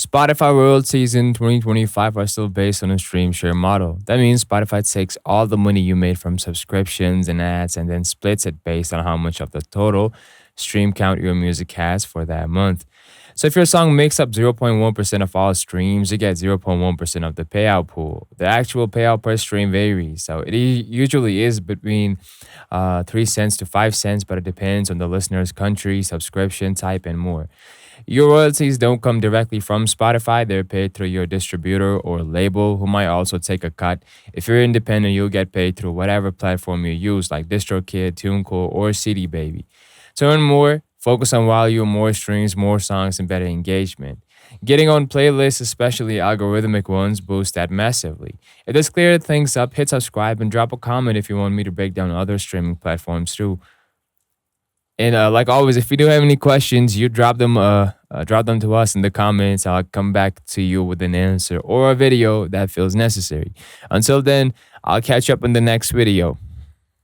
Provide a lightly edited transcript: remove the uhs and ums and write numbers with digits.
Spotify royalties in 2025 are still based on a stream share model. That means Spotify takes all the money you made from subscriptions and ads and then splits it based on how much of the total stream count your music has for that month. So if your song makes up 0.1% of all streams, you get 0.1% of the payout pool. The actual payout per stream varies. So it usually is between 3 cents to 5 cents, but it depends on the listener's country, subscription type, and more. Your royalties don't come directly from Spotify. They're paid through your distributor or label, who might also take a cut. If you're independent, you'll get paid through whatever platform you use, like DistroKid, Tunecore, or CD Baby. To earn more, focus on value, more streams, more songs, and better engagement. Getting on playlists, especially algorithmic ones, boosts that massively. If this cleared things up, hit subscribe and drop a comment if you want me to break down other streaming platforms too. And like always, if you do have any questions, you drop them to us in the comments. I'll come back to you with an answer or a video that feels necessary. Until then, I'll catch up in the next video.